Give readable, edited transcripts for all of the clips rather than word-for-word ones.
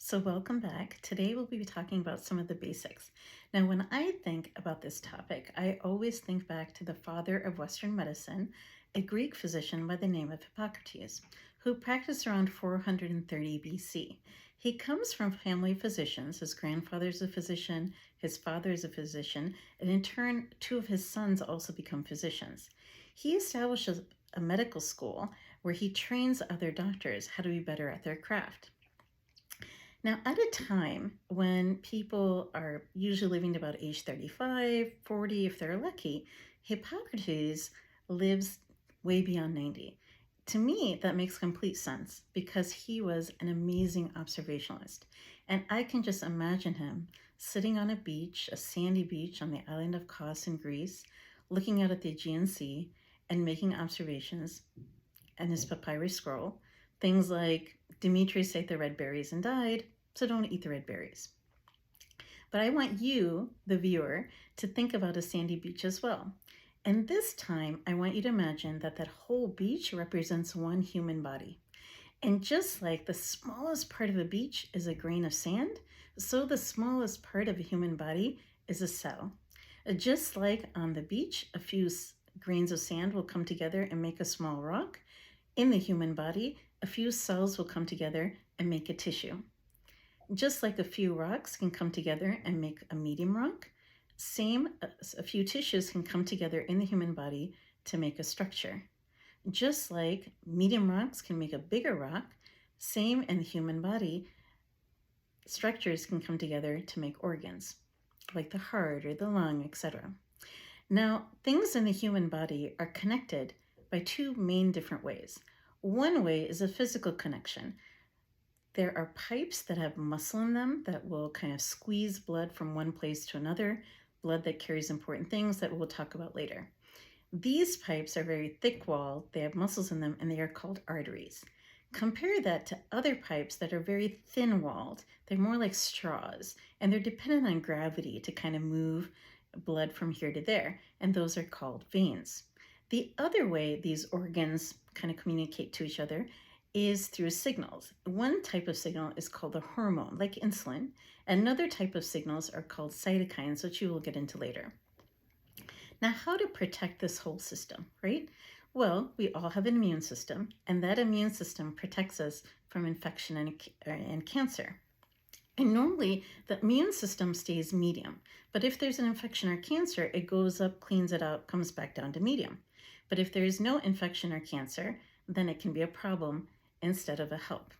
So welcome back. Today we'll be talking about some of the basics. Now, when I think about this topic, I always think back to the father of Western medicine, a Greek physician by the name of Hippocrates, who practiced around 430 BC. He comes from family physicians. His grandfather's a physician, his father is a physician, and in turn, two of his sons also become physicians. He establishes a medical school where he trains other doctors how to be better at their craft. Now, at a time when people are usually living to about age 35, 40, if they're lucky, Hippocrates lives way beyond 90. To me, that makes complete sense because he was an amazing observationalist. And I can just imagine him sitting on a beach, a sandy beach on the island of Kos in Greece, looking out at the Aegean Sea and making observations and his papyrus scroll. Things like, Demetrius ate the red berries and died, so don't eat the red berries. But I want you, the viewer, to think about a sandy beach as well. And this time, I want you to imagine that that whole beach represents one human body. And just like the smallest part of a beach is a grain of sand, so the smallest part of a human body is a cell. Just like on the beach, a few grains of sand will come together and make a small rock, in the human body, a few cells will come together and make a tissue. Just like a few rocks can come together and make a medium rock, a few tissues can come together in the human body to make a structure. Just like medium rocks can make a bigger rock, same in the human body, structures can come together to make organs, like the heart or the lung, etc. Now, things in the human body are connected by two main different ways. One way is a physical connection. There are pipes that have muscle in them that will kind of squeeze blood from one place to another, blood that carries important things that we'll talk about later. These pipes are very thick-walled, they have muscles in them, and they are called arteries. Compare that to other pipes that are very thin-walled. They're more like straws, and they're dependent on gravity to kind of move blood from here to there, and those are called veins. The other way these organs kind of communicate to each other is through signals. One type of signal is called a hormone, like insulin. Another type of signals are called cytokines, which you will get into later. Now, how to protect this whole system, right? Well, we all have an immune system, and that immune system protects us from infection and cancer. And normally, the immune system stays medium. But if there's an infection or cancer, it goes up, cleans it out, comes back down to medium. But if there is no infection or cancer, then it can be a problem instead of a help.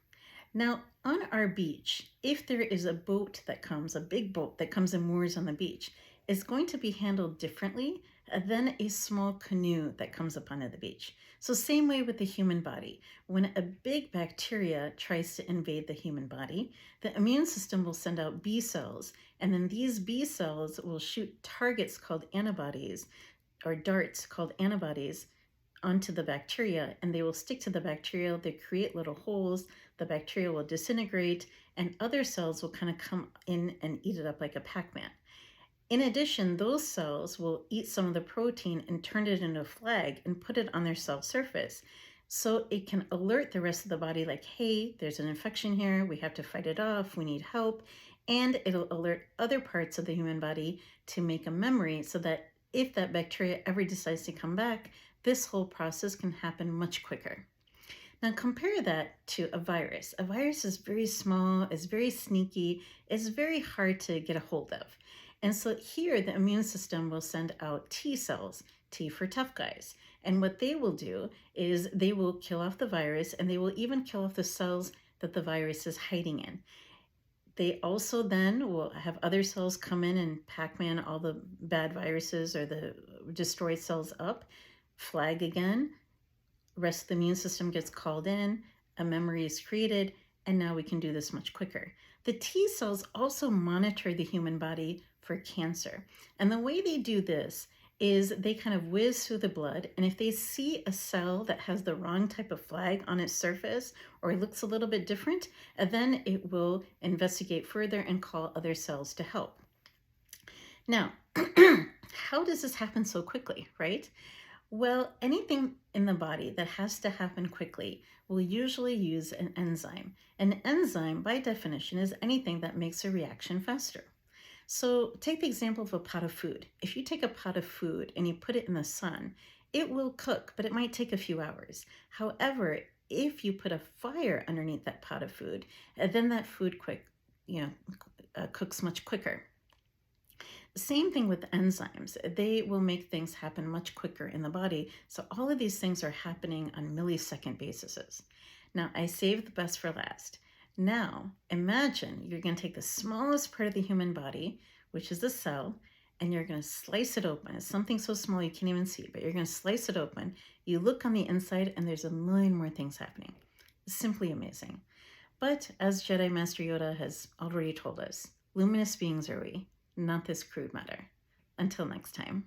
Now, on our beach, if there is a boat that comes, a big boat that comes and moors on the beach, it's going to be handled differently than a small canoe that comes up onto the beach. So same way with the human body. When a big bacteria tries to invade the human body, the immune system will send out B cells, and then these B cells will shoot targets called antibodies, or darts called antibodies, onto the bacteria, and they will stick to the bacteria. They create little holes, the bacteria will disintegrate, and other cells will kind of come in and eat it up like a Pac-Man. In addition, those cells will eat some of the protein and turn it into a flag and put it on their cell surface. So it can alert the rest of the body like, hey, there's an infection here, we have to fight it off, we need help. And it'll alert other parts of the human body to make a memory so that if that bacteria ever decides to come back, this whole process can happen much quicker. Now compare that to a virus. A virus is very small, is very sneaky, is very hard to get a hold of. And so here the immune system will send out T cells, T for tough guys. And what they will do is they will kill off the virus, and they will even kill off the cells that the virus is hiding in. They also then will have other cells come in and Pac-Man all the bad viruses or the destroyed cells up, flag again, rest of the immune system gets called in, a memory is created, and now we can do this much quicker. The T cells also monitor the human body for cancer. And the way they do this is they kind of whiz through the blood, and if they see a cell that has the wrong type of flag on its surface or it looks a little bit different, then it will investigate further and call other cells to help. Now, how does this happen so quickly, right? Well, anything in the body that has to happen quickly will usually use an enzyme. An enzyme, by definition, is anything that makes a reaction faster. So, take the example of a pot of food. If you take a pot of food and you put it in the sun, it will cook, but it might take a few hours. However, if you put a fire underneath that pot of food, then that food you know, cooks much quicker. Same thing with enzymes. They will make things happen much quicker in the body. So all of these things are happening on millisecond bases. Now, I saved the best for last. Now, imagine you're going to take the smallest part of the human body, which is the cell, and you're going to slice it open. It's something so small you can't even see, but you're going to slice it open. You look on the inside, and there's a million more things happening. It's simply amazing. But as Jedi Master Yoda has already told us, luminous beings are we, not this crude matter. Until next time.